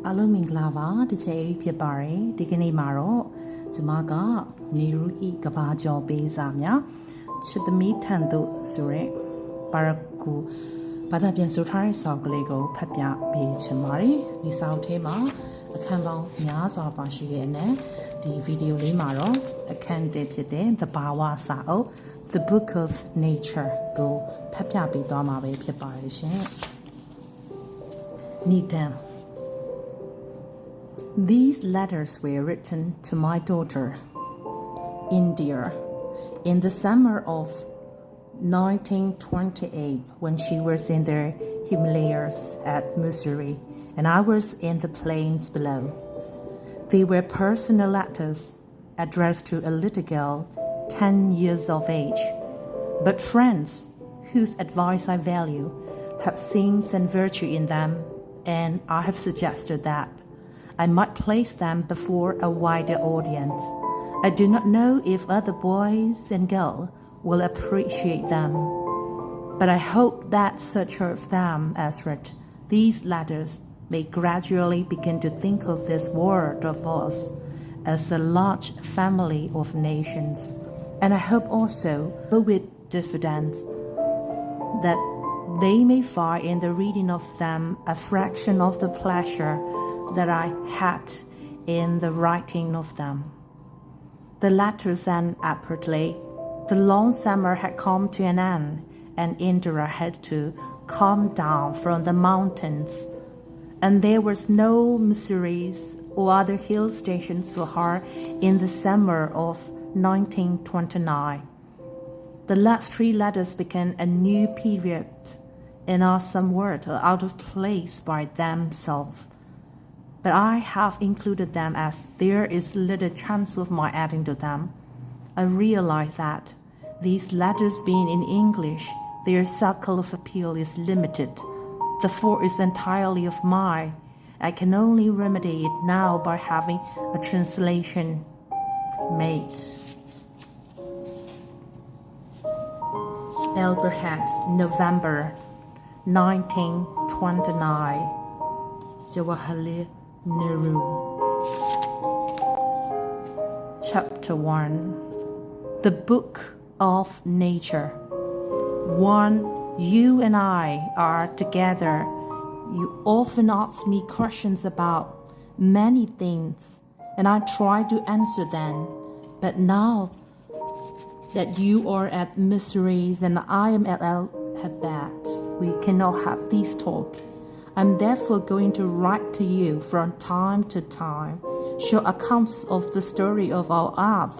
အားလုံးမင်္ဂလာပါတစ်ချိန်လေးဖြစ်ပါတယ်ဒီကနေ့မှာတော့ကျွန်မကနေရူဤကဘာကျော်ပေးစာများချစ်သမီးထန်တို့ဆိုရဲပါရကူဘာသာပြန်ဆိုထားတဲ့စာကလေးကိုဖတ်ပြပေးချင်ပါတယ်ဒီစာအုပ်ထဲမှာအခန်းပေါင်းများစွာပါရှိတဲ့အနက်ဒီဗီဒီယိုလေးမှာတော့အခန်းတစ်ဖြစ်တဲ့သဘာဝစာအုပ် The Book of Nature ကိုဖတ်ပြပေးသွားမှာပဲဖြစ်ပါတယ်ရှင်Nidan These letters were written to my daughter, Indira, in the summer of 1928 when she was in the Himalayas at Missouri and I was in the plains below. They were personal letters addressed to a little girl 10 years of age, but friends whose advice I value have seen some virtue in them, and I have suggested that I might place them before a wider audience. I do not know if other boys and girls will appreciate them, but I hope that such of them as read these letters may gradually begin to think of this world of us as a large family of nations, and I hope also with diffidence that they may find in the reading of them a fraction of the pleasure that I had in the writing of them. The letters ended abruptly. The long summer had come to an end, and Indira had to come down from the mountains, and there was no Missouri's or other hill stations for her in the summer of 1929. The last three letters began a new period and are somewhat out of place by themselves. But I have included them as there is little chance of my adding to them. I realize that these letters being in English, their circle of appeal is limited. The fault is entirely of mine. I can only remedy it now by having a translation made. Elberhead, November 1929. Jawaharlal Nehru. Chapter 1. The Book of Nature. 1. You and I are together. You often ask me questions about many things, and I try to answer them. But now that you are at Missouri's and I am at Al-Habad, we cannot have this talk. I'm therefore going to write to you from time to time, short accounts of the story of our earth,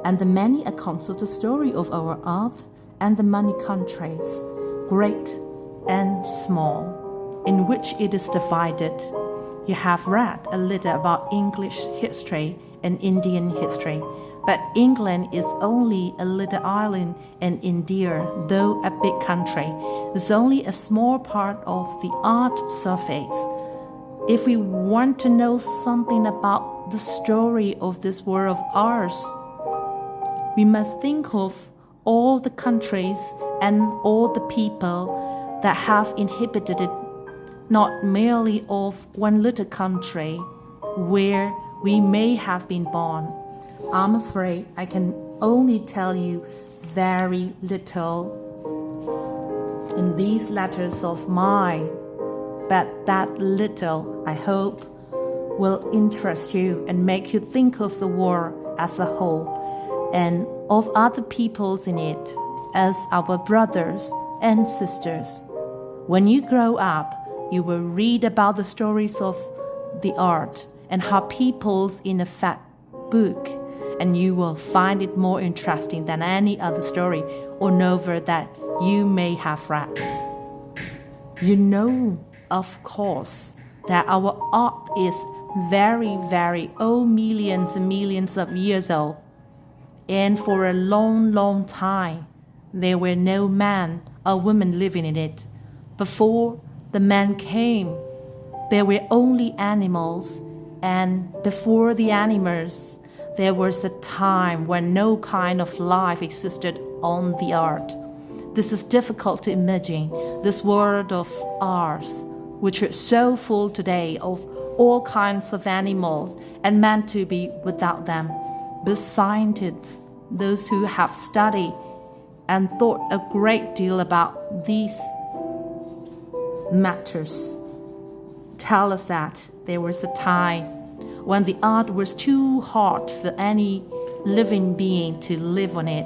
and the many accounts of the story of our earth and the many countries, great and small, in which it is divided. You have read a little about English history and Indian history, but England is only a little island, and India, though a big country, is only a small part of the earth's surface. If we want to know something about the story of this world of ours, we must think of all the countries and all the people that have inhabited it, not merely of one little country where we may have been born. I'm afraid I can only tell you very little in these letters of mine, but that little, I hope, will interest you and make you think of the world as a whole and of other peoples in it as our brothers and sisters. When you grow up, you will read about the stories of the art and how peoples in a fat book, and you will find it more interesting than any other story or novel that you may have read. You know, of course, that our art is very, very old, millions and millions of years old. And for a long, long time, there were no man or woman living in it. Before the man came, there were only animals, and before the animals, there was a time when no kind of life existed on the earth. This is difficult to imagine, this world of ours, which is so full today of all kinds of animals and meant to be without them. But scientists, those who have studied and thought a great deal about these matters, tell us that there was a time when the earth was too hard for any living being to live on it.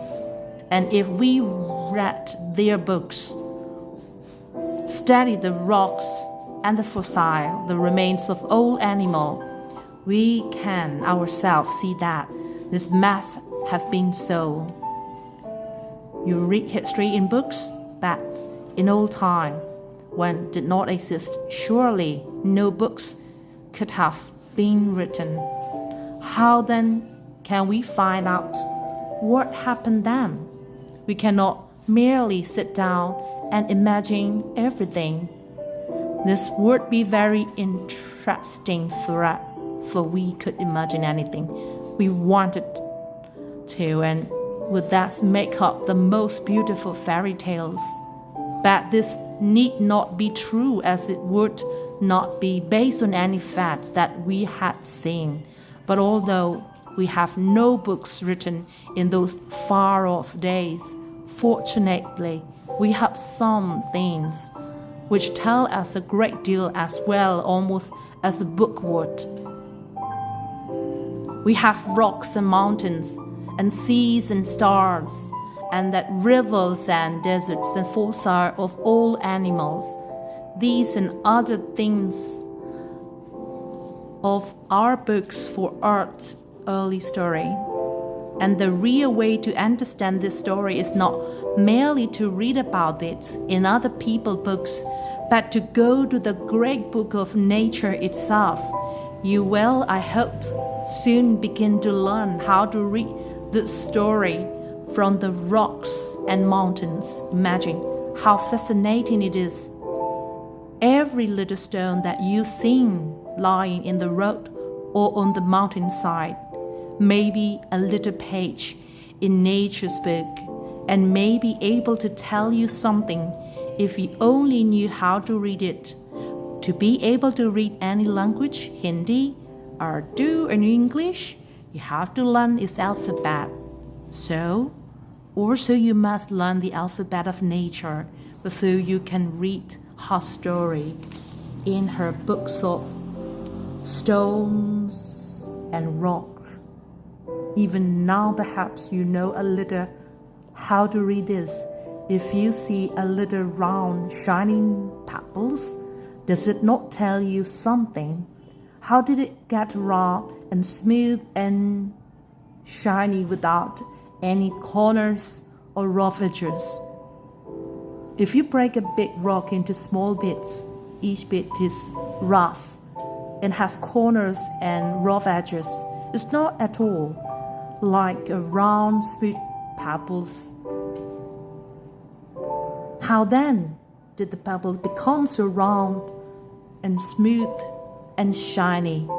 And if we read their books, study the rocks and the fossil, the remains of old animal, we can ourselves see that this must have been so. You read history in books, but in old time, when did not exist, surely no books could have been written. How then can we find out what happened then? We cannot merely sit down and imagine everything. This would be very interesting for us, for we could imagine anything we wanted to, and would thus make up the most beautiful fairy tales. But this need not be true, as it would not be based on any fact that we had seen. But although we have no books written in those far-off days, fortunately, we have some things which tell us a great deal as well, almost as a book would. We have rocks and mountains, and seas and stars, and that rivers and deserts and fossils of all animals. These and other things of our books for art early story. And the real way to understand this story is not merely to read about it in other people's books, but to go to the great book of nature itself. You will, I hope, soon begin to learn how to read this story from the rocks and mountains. Imagine how fascinating it is. Every little stone that you see lying in the road or on the mountainside may be a little page in nature's book, and may be able to tell you something if you only knew how to read it. To be able to read any language, Hindi, Urdu, and English, you have to learn its alphabet. So, also you must learn the alphabet of nature before you can read her story in her books of stones and rock. Even now perhaps you know a little how to read this. If you see a little round shining pebbles, does it not tell you something? How did it get round and smooth and shiny without any corners or rough edges? If you break a big rock into small bits, each bit is rough and has corners and rough edges. It's not at all like a round, smooth pebbles. How then did the pebbles become so round and smooth and shiny?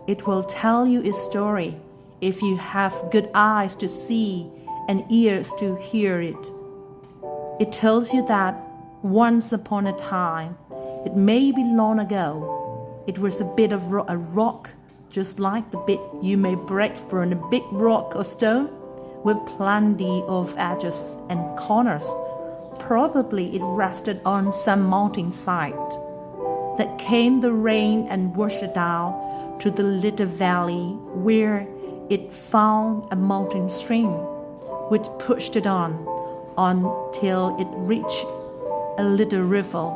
It will tell you its story if you have good eyes to see and ears to hear it. It tells you that once upon a time, it may be long ago, it was a bit of a rock, just like the bit you may break from a big rock or stone, with plenty of edges and corners. Probably it rested on some mountainside. That came the rain and washed it down to the little valley, where it found a mountain stream, which pushed it on till it reached a little river,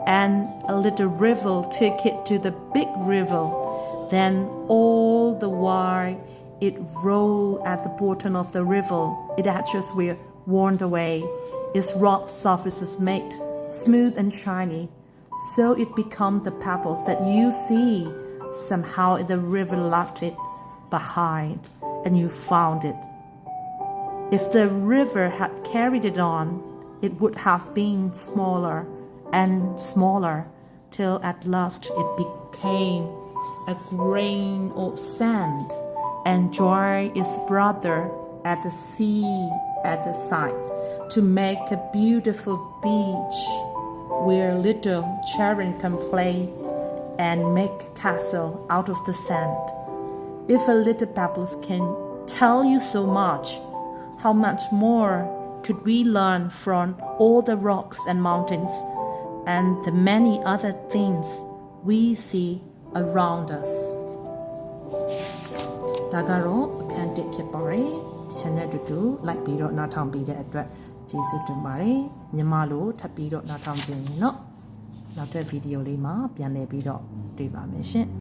and a little river took it to the big river. Then all the while it rolled at the bottom of the river, its edges were worn away, its rough surfaces made smooth and shiny, so it became the pebbles that you see. Somehow the river left it behind, and you found it. If the river had carried it on, it would have been smaller and smaller, till at last it became a grain of sand, and joined its brother at the sea at the side, to make a beautiful beach where little children can play and make castle out of the sand. If a little pebbles can tell you so much, how much more could we learn from all the rocks and mountains and the many other things we see around us. ဒါကတော့အခန်းတစ်ဖြစ်ပါတယ်။ channel တူလိုက်ပြီးတော့နောက်ထောင်ပြီးတဲ့အတွက်ကျေးဇူးတင်ပါတယ်။ညီမလိုထပ်ပြီးတော့နောက်ထောင်ခြင်းเนาะနောက်တဲ့ဗီဒီယိုလေးမှာပြန်လည်ပြီးတော့တွေ့ပါမယ်ရှင်။